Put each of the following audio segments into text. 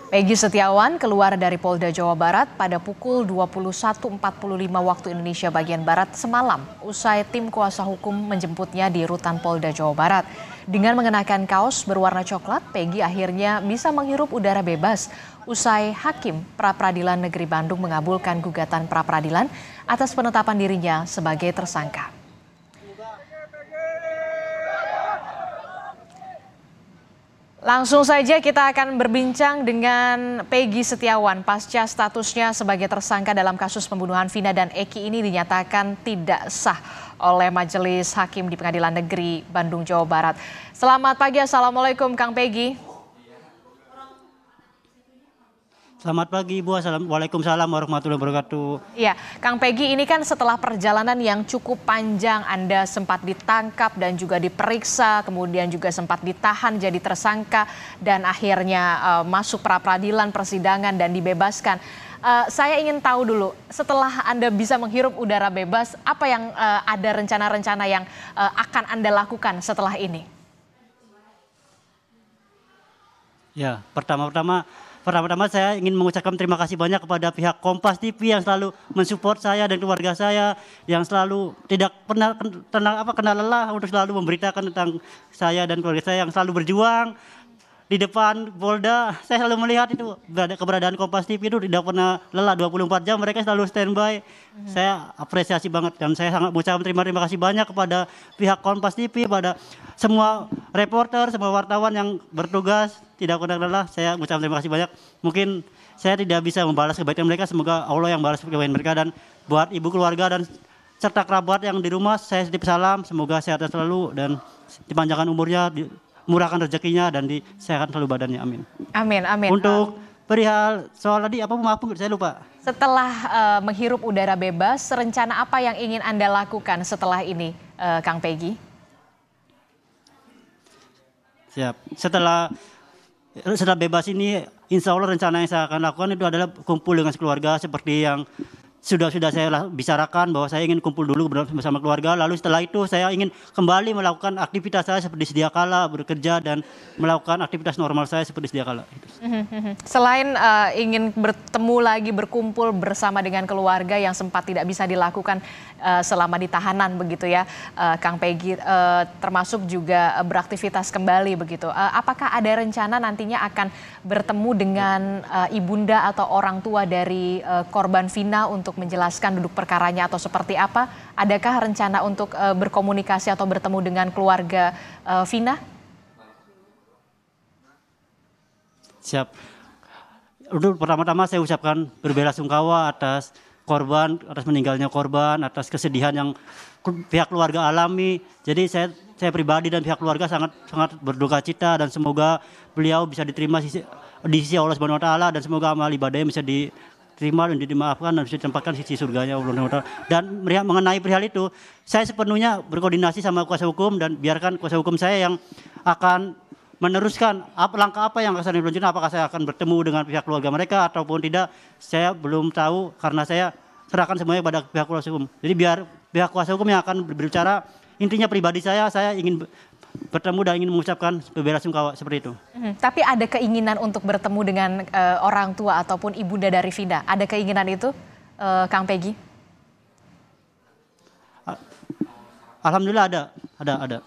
Peggy Setiawan keluar dari Polda Jawa Barat pada pukul 21.45 waktu Indonesia bagian Barat semalam usai tim kuasa hukum menjemputnya di rutan Polda Jawa Barat. Dengan mengenakan kaos berwarna coklat, Peggy akhirnya bisa menghirup udara bebas usai Hakim Pra-Peradilan Negeri Bandung mengabulkan gugatan pra-peradilan atas penetapan dirinya sebagai tersangka. Langsung saja kita akan berbincang dengan Peggy Setiawan pasca statusnya sebagai tersangka dalam kasus pembunuhan Vina dan Eki ini dinyatakan tidak sah oleh Majelis Hakim di Pengadilan Negeri Bandung, Jawa Barat. Selamat pagi, Assalamualaikum Kang Peggy. Selamat pagi Ibu, Waalaikumsalam warahmatullahi wabarakatuh. Iya, Kang Peggy, ini kan setelah perjalanan yang cukup panjang, Anda sempat ditangkap dan juga diperiksa, kemudian juga sempat ditahan jadi tersangka dan akhirnya masuk pra-peradilan persidangan dan dibebaskan. Saya ingin tahu dulu, setelah Anda bisa menghirup udara bebas, apa yang ada rencana-rencana yang akan Anda lakukan setelah ini? Ya, pertama-tama saya ingin mengucapkan terima kasih banyak kepada pihak Kompas TV yang selalu mensupport saya dan keluarga saya, yang selalu tidak pernah kena lelah untuk selalu memberitakan tentang saya dan keluarga saya, yang selalu berjuang di depan Polda. Saya selalu melihat itu keberadaan Kompas TV itu tidak pernah lelah, 24 jam mereka selalu standby. Saya apresiasi banget dan saya sangat mengucapkan terima kasih banyak kepada pihak Kompas TV, pada semua reporter, semua wartawan yang bertugas tidak pernah lelah. Saya mengucapkan terima kasih banyak. Mungkin saya tidak bisa membalas kebaikan mereka, semoga Allah yang balas kebaikan mereka. Dan buat ibu keluarga dan serta kerabat yang di rumah, saya titip salam, semoga sehat selalu dan dipanjangkan umurnya, murahkan rezekinya dan disehatkan selalu badannya, amin. Amin, amin. Untuk perihal soal tadi apa, maaf saya lupa. Setelah menghirup udara bebas, rencana apa yang ingin Anda lakukan setelah ini, Kang Peggy? Siap. Setelah bebas ini, insya Allah rencana yang saya akan lakukan itu adalah kumpul dengan keluarga seperti yang sudah saya bicarakan, bahwa saya ingin kumpul dulu bersama keluarga. Lalu setelah itu saya ingin kembali melakukan aktivitas saya seperti sedia kala, bekerja dan melakukan aktivitas normal saya seperti sedia kala. Selain ingin bertemu lagi, berkumpul bersama dengan keluarga yang sempat tidak bisa dilakukan selama di tahanan begitu ya, Kang Peggy, termasuk juga beraktivitas kembali begitu. Apakah ada rencana nantinya akan bertemu dengan ibunda atau orang tua dari korban Vina untuk menjelaskan duduk perkaranya atau seperti apa? Adakah rencana untuk berkomunikasi atau bertemu dengan keluarga Vina? Siap. Untuk pertama-tama saya ucapkan berbelasungkawa atas korban, atas meninggalnya korban, atas kesedihan yang pihak keluarga alami. Jadi saya pribadi dan pihak keluarga sangat berduka cita, dan semoga beliau bisa diterima di sisi Allah Subhanahu wa taala, dan semoga amal ibadahnya bisa diterima dan dimaafkan dan bisa ditempatkan di sisi surganya Allah Subhanahu wa taala. Dan mengenai perihal itu, saya sepenuhnya berkoordinasi sama kuasa hukum, dan biarkan kuasa hukum saya yang akan meneruskan langkah apa yang akan saya lanjutkan. Apakah saya akan bertemu dengan pihak keluarga mereka ataupun tidak, saya belum tahu, karena saya serahkan semuanya pada pihak kuasa hukum. Jadi biar pihak kuasa hukum yang akan berbicara. Intinya pribadi saya ingin bertemu dan ingin mengucapkan berbelasungkawa seperti itu. Tapi ada keinginan untuk bertemu dengan orang tua ataupun ibunda dari Vina? Ada keinginan itu, Kang Peggy? Alhamdulillah ada.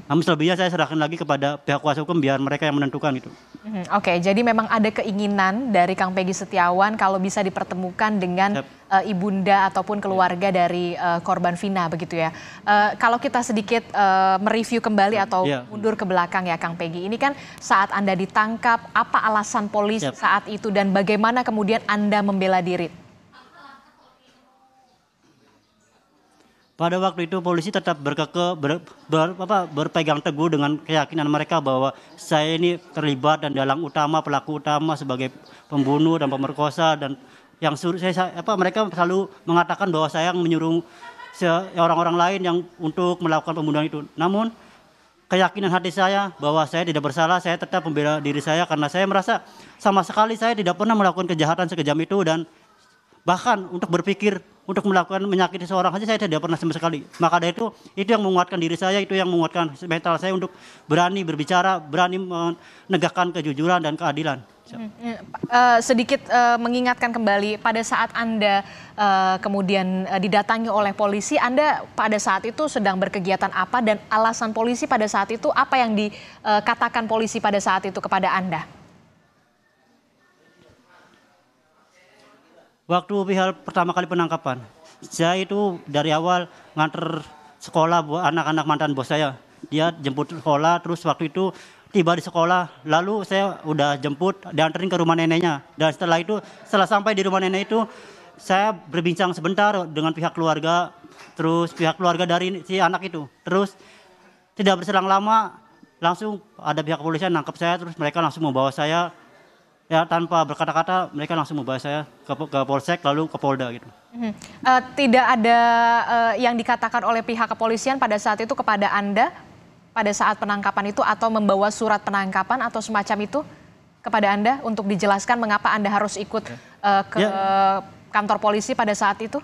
Namun selebihnya saya serahkan lagi kepada pihak kuasa hukum, biar mereka yang menentukan itu. Oke, jadi memang ada keinginan dari Kang Peggy Setiawan kalau bisa dipertemukan dengan ibunda ataupun keluarga dari korban Vina begitu ya. Kalau kita sedikit mereview kembali atau mundur ke belakang ya Kang Peggy. Ini kan saat Anda ditangkap, apa alasan polisi saat itu dan bagaimana kemudian Anda membela diri? Pada waktu itu polisi tetap berpegang teguh dengan keyakinan mereka bahwa saya ini terlibat dan pelaku utama sebagai pembunuh dan pemerkosa, dan yang mereka selalu mengatakan bahwa saya yang menyuruh orang-orang lain yang untuk melakukan pembunuhan itu. Namun keyakinan hati saya bahwa saya tidak bersalah, saya tetap membela diri saya, karena saya merasa sama sekali saya tidak pernah melakukan kejahatan sekejam itu, dan bahkan untuk berpikir untuk melakukan menyakiti seorang saja saya tidak pernah sama sekali. Maka dari itu yang menguatkan diri saya, itu yang menguatkan mental saya untuk berani berbicara, berani menegakkan kejujuran dan keadilan. Sedikit mengingatkan kembali pada saat Anda kemudian didatangi oleh polisi, Anda pada saat itu sedang berkegiatan apa dan alasan polisi pada saat itu apa yang dikatakan polisi pada saat itu kepada Anda? Waktu pihak pertama kali penangkapan, saya itu dari awal nganter sekolah buat anak-anak mantan bos saya. Dia jemput sekolah, terus waktu itu tiba di sekolah, lalu saya udah jemput, dianterin ke rumah neneknya. Dan setelah sampai di rumah nenek itu, saya berbincang sebentar dengan pihak keluarga, terus pihak keluarga dari si anak itu. Terus tidak berselang lama, langsung ada pihak kepolisian nangkep saya, terus mereka langsung membawa saya, ya tanpa berkata-kata mereka langsung membawa saya ke Polsek lalu ke Polda gitu. Tidak ada yang dikatakan oleh pihak kepolisian pada saat itu kepada Anda pada saat penangkapan itu atau membawa surat penangkapan atau semacam itu kepada Anda untuk dijelaskan mengapa Anda harus ikut ke kantor polisi pada saat itu?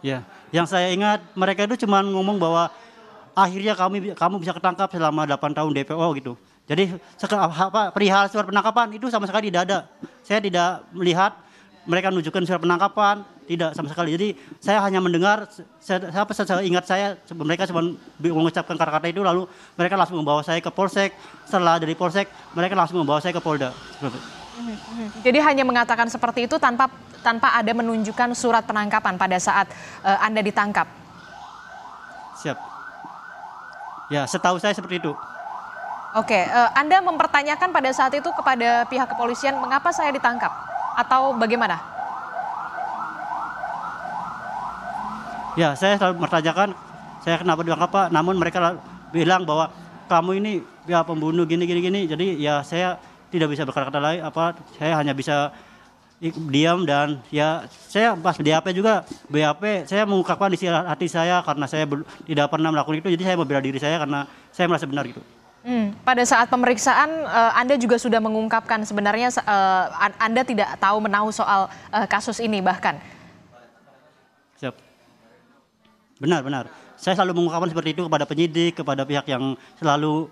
Ya, yang saya ingat mereka itu cuma ngomong bahwa akhirnya kamu bisa ketangkap selama 8 tahun DPO gitu. Jadi perihal surat penangkapan itu sama sekali tidak ada. Saya tidak melihat mereka menunjukkan surat penangkapan, tidak sama sekali. Jadi saya hanya mendengar, saya ingat saya mereka cuma mengucapkan kata-kata itu lalu mereka langsung membawa saya ke Polsek. Setelah dari Polsek mereka langsung membawa saya ke Polda. Jadi hanya mengatakan seperti itu tanpa ada menunjukkan surat penangkapan pada saat Anda ditangkap. Siap. Ya, setahu saya seperti itu. Oke, Anda mempertanyakan pada saat itu kepada pihak kepolisian mengapa saya ditangkap atau bagaimana? Ya, saya selalu mempertanyakan saya kenapa ditangkap Pak, namun mereka bilang bahwa kamu ini ya pembunuh gini. Jadi ya saya tidak bisa berkata-kata lain saya hanya bisa diam dan ya saya pas BAP juga saya mengungkapkan isi hati saya karena saya tidak pernah melakukan itu, jadi saya membela diri saya karena saya merasa benar gitu. Pada saat pemeriksaan Anda juga sudah mengungkapkan sebenarnya Anda tidak tahu menahu soal kasus ini bahkan. Siap. Benar. Saya selalu mengungkapkan seperti itu kepada penyidik, kepada pihak yang selalu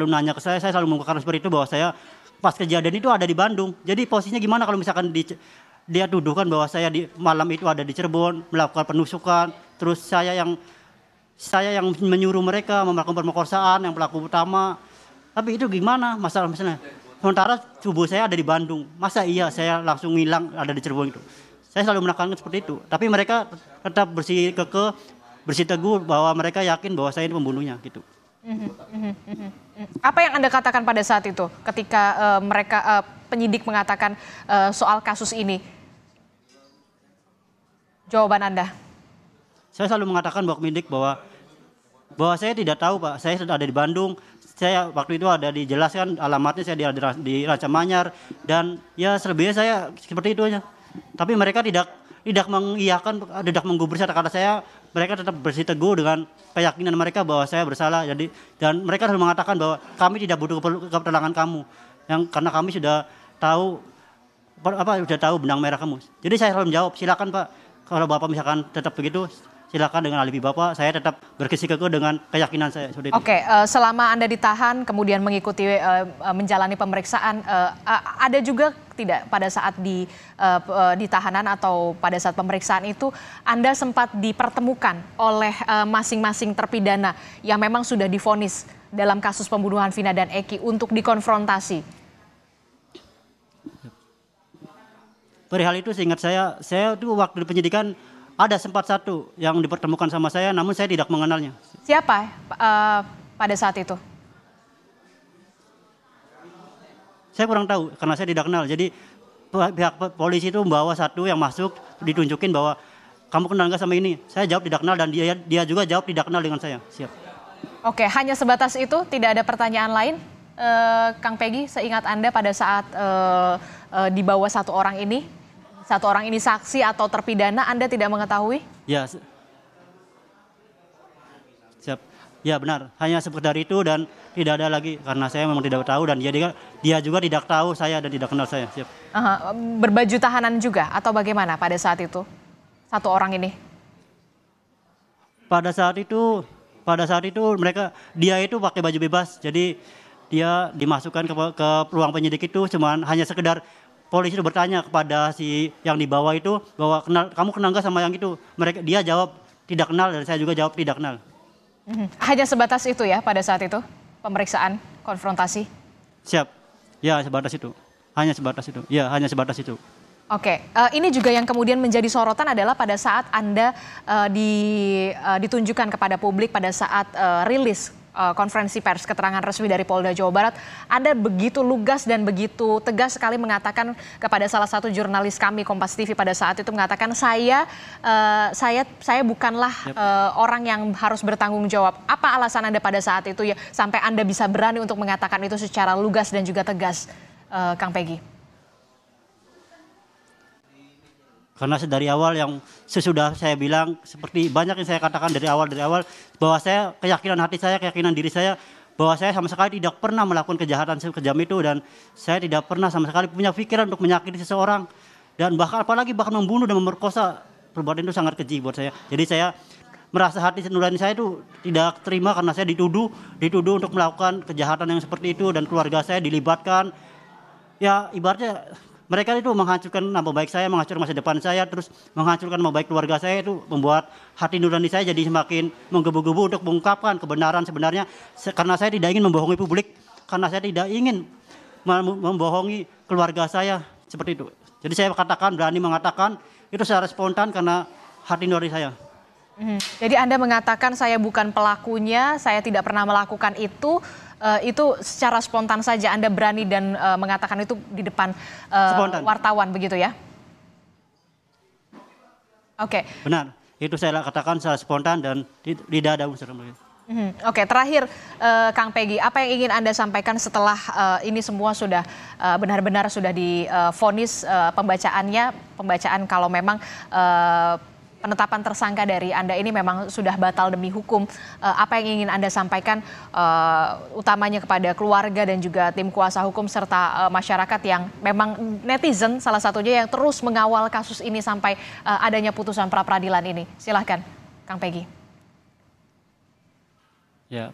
nanya ke saya selalu mengungkapkan seperti itu bahwa saya pas kejadian itu ada di Bandung. Jadi posisinya gimana kalau misalkan dia tuduhkan bahwa saya di malam itu ada di Cirebon melakukan penusukan, terus saya yang menyuruh mereka melakukan pemerkosaan yang pelaku utama. Tapi itu gimana masalahnya? Sementara tubuh saya ada di Bandung. Masa iya saya langsung hilang ada di Cirebon itu? Saya selalu menekankan seperti itu. Tapi mereka tetap bersih teguh bahwa mereka yakin bahwa saya ini pembunuhnya gitu. Apa yang Anda katakan pada saat itu ketika penyidik mengatakan soal kasus ini? Jawaban Anda? Saya selalu mengatakan bahwa penyidik bahwa saya tidak tahu Pak, saya sudah ada di Bandung, saya waktu itu ada dijelaskan alamatnya saya di Ranca Manyar dan ya selebihnya saya seperti itu aja. Tapi mereka tidak mengiyakan, tidak menggubris kata-kata saya, mereka tetap bersih teguh dengan keyakinan mereka bahwa saya bersalah. Jadi dan mereka selalu mengatakan bahwa kami tidak butuh keterangan kamu, karena kami sudah tahu benang merah kamu. Jadi saya selalu menjawab, silakan Pak, kalau Bapak misalkan tetap begitu, silakan dengan alibi Bapak, saya tetap berkesikuh dengan keyakinan saya. Oke, selama Anda ditahan, kemudian mengikuti menjalani pemeriksaan, ada juga tidak pada saat di tahanan atau pada saat pemeriksaan itu, Anda sempat dipertemukan oleh masing-masing terpidana yang memang sudah divonis dalam kasus pembunuhan Vina dan Eki untuk dikonfrontasi? Perihal itu seingat saya itu waktu di penyidikan, ada sempat satu yang dipertemukan sama saya, namun saya tidak mengenalnya. Siapa pada saat itu? Saya kurang tahu, karena saya tidak kenal. Jadi pihak polisi itu membawa satu yang masuk, ditunjukin bahwa kamu kenal nggak sama ini? Saya jawab tidak kenal dan dia juga jawab tidak kenal dengan saya. Siap. Oke, hanya sebatas itu, tidak ada pertanyaan lain, Kang Peggy, seingat Anda pada saat dibawa satu orang ini saksi atau terpidana, Anda tidak mengetahui? Ya, siap. Ya benar, hanya sekedar itu dan tidak ada lagi karena saya memang tidak tahu dan dia juga tidak tahu saya dan tidak kenal saya. Siap. Aha, berbaju tahanan juga atau bagaimana pada saat itu? Satu orang ini. Pada saat itu dia itu pakai baju bebas, jadi dia dimasukkan ke ruang penyidik itu cuman hanya sekedar polisi itu bertanya kepada si yang di bawah itu bahwa kamu kenal nggak sama yang itu? Dia jawab tidak kenal dan saya juga jawab tidak kenal. Hanya sebatas itu ya pada saat itu pemeriksaan konfrontasi. Siap, ya sebatas itu, hanya sebatas itu, ya hanya sebatas itu. Oke, ini juga yang kemudian menjadi sorotan adalah pada saat Anda ditunjukkan kepada publik pada saat rilis konferensi pers keterangan resmi dari Polda Jawa Barat, Anda begitu lugas dan begitu tegas sekali mengatakan kepada salah satu jurnalis kami Kompas TV pada saat itu mengatakan saya bukanlah orang yang harus bertanggung jawab. Apa alasan Anda pada saat itu ya sampai Anda bisa berani untuk mengatakan itu secara lugas dan juga tegas, Kang Peggy? Karena dari awal yang sesudah saya bilang seperti banyak yang saya katakan dari awal bahwa saya keyakinan diri saya bahwa saya sama sekali tidak pernah melakukan kejahatan sekejam itu dan saya tidak pernah sama sekali punya pikiran untuk menyakiti seseorang dan apalagi membunuh dan memerkosa. Perbuatan itu sangat keji buat saya. Jadi saya merasa hati nurani saya itu tidak terima karena saya dituduh untuk melakukan kejahatan yang seperti itu dan keluarga saya dilibatkan. Ya ibaratnya mereka itu menghancurkan nama baik saya, menghancurkan masa depan saya, terus menghancurkan nama baik keluarga saya, itu membuat hati nurani saya jadi semakin menggebu-gebu untuk mengungkapkan kebenaran sebenarnya. Karena saya tidak ingin membohongi publik, karena saya tidak ingin membohongi keluarga saya, seperti itu. Jadi saya berani mengatakan itu secara spontan karena hati nurani saya. Jadi Anda mengatakan saya bukan pelakunya, saya tidak pernah melakukan itu secara spontan saja Anda berani dan mengatakan itu di depan wartawan begitu ya? Oke. Benar, itu saya katakan secara spontan dan tidak ada unsur. Oke, terakhir Kang Peggy, apa yang ingin Anda sampaikan setelah ini semua sudah benar-benar sudah divonis pembacaan kalau memang penetapan tersangka dari Anda ini memang sudah batal demi hukum. Apa yang ingin Anda sampaikan utamanya kepada keluarga dan juga tim kuasa hukum serta masyarakat yang memang netizen salah satunya yang terus mengawal kasus ini sampai adanya putusan pra peradilan ini. Silahkan Kang Peggy. Ya,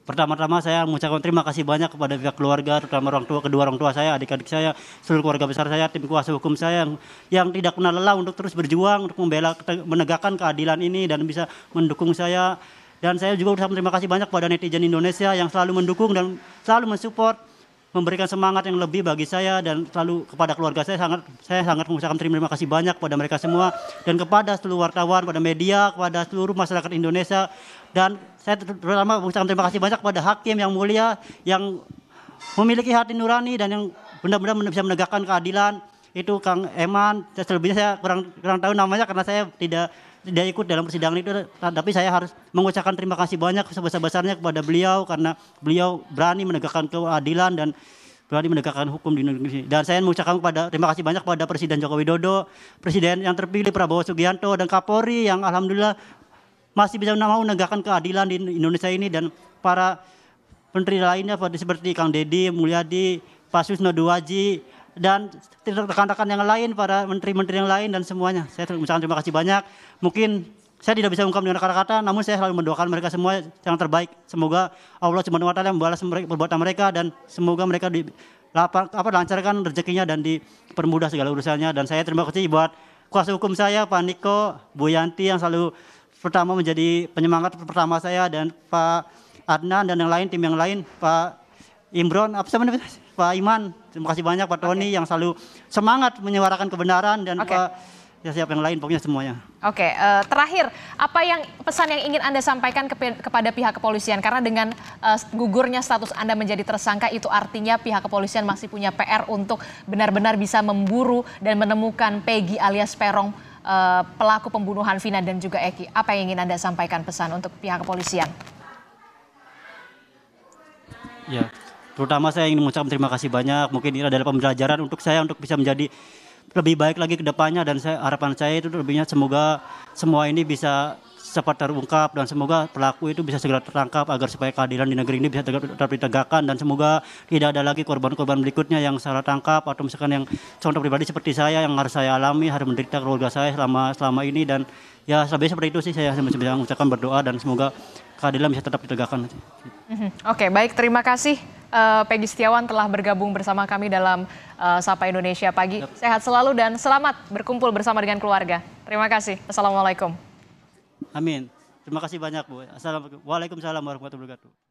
pertama-tama saya mengucapkan terima kasih banyak kepada pihak keluarga, terutama kedua orang tua saya, adik-adik saya, seluruh keluarga besar saya, tim kuasa hukum saya yang tidak pernah lelah untuk terus berjuang untuk menegakkan keadilan ini dan bisa mendukung saya. Dan saya juga ucapkan terima kasih banyak kepada netizen Indonesia yang selalu mendukung dan selalu mensupport, memberikan semangat yang lebih bagi saya dan selalu kepada keluarga saya sangat mengucapkan terima kasih banyak kepada mereka semua dan kepada seluruh wartawan, pada media, kepada seluruh masyarakat Indonesia. Dan saya terutama mengucapkan terima kasih banyak kepada hakim yang mulia yang memiliki hati nurani dan yang benar-benar bisa menegakkan keadilan, itu Kang Eman. Selebihnya saya kurang tahu namanya karena saya tidak ikut dalam persidangan itu, tapi saya harus mengucapkan terima kasih banyak sebesar-besarnya kepada beliau karena beliau berani menegakkan keadilan dan berani menegakkan hukum di Indonesia. Dan saya mengucapkan terima kasih banyak kepada Presiden Joko Widodo, Presiden yang terpilih Prabowo Subianto dan Kapolri yang alhamdulillah masih bisa mau menegakkan keadilan di Indonesia ini, dan para menteri lainnya seperti Kang Deddy Mulyadi, Pak Susno Duwaji, dan rekan-rekan yang lain, para menteri-menteri yang lain dan semuanya. Saya mengucapkan terima kasih banyak. Mungkin saya tidak bisa mengungkap dengan kata-kata, namun saya selalu mendoakan mereka semua yang terbaik. Semoga Allah Subhanahu wa Ta'ala membalas perbuatan mereka dan semoga mereka lancarkan rezekinya dan dipermudah segala urusannya. Dan saya terima kasih buat kuasa hukum saya, Pak Niko, Bu Yanti yang selalu pertama menjadi penyemangat pertama saya, dan Pak Adnan dan yang lain, tim yang lain, Pak Imron, Pak Iman, terima kasih banyak, Pak Tony yang selalu semangat menyuarakan kebenaran, dan Pak siapa yang lain, pokoknya semuanya. Oke, terakhir, apa yang pesan yang ingin Anda sampaikan kepada pihak kepolisian? Karena dengan gugurnya status Anda menjadi tersangka, itu artinya pihak kepolisian masih punya PR untuk benar-benar bisa memburu dan menemukan Peggy alias Peron, pelaku pembunuhan Vina dan juga Eki. Apa yang ingin Anda sampaikan pesan untuk pihak kepolisian? Ya, terutama saya ingin mengucapkan terima kasih banyak. Mungkin ini adalah pembelajaran untuk saya untuk bisa menjadi lebih baik lagi ke depannya, dan harapan saya itu lebihnya semoga semua ini bisa cepat terungkap dan semoga pelaku itu bisa segera tertangkap agar supaya keadilan di negeri ini bisa tetap ditegakkan dan semoga tidak ada lagi korban-korban berikutnya yang salah tangkap atau misalkan yang contoh pribadi seperti saya yang harus saya alami, harus menderita keluarga saya selama ini dan ya lebih seperti itu sih saya bisa mengucapkan berdoa dan semoga keadilan bisa tetap ditegakkan. Oke, baik, terima kasih Peggy Setiawan telah bergabung bersama kami dalam Sapa Indonesia Pagi. Sehat selalu dan selamat berkumpul bersama dengan keluarga. Terima kasih. Assalamualaikum. Amin. Terima kasih banyak Bu. Assalamualaikum. Waalaikumsalam warahmatullahi wabarakatuh.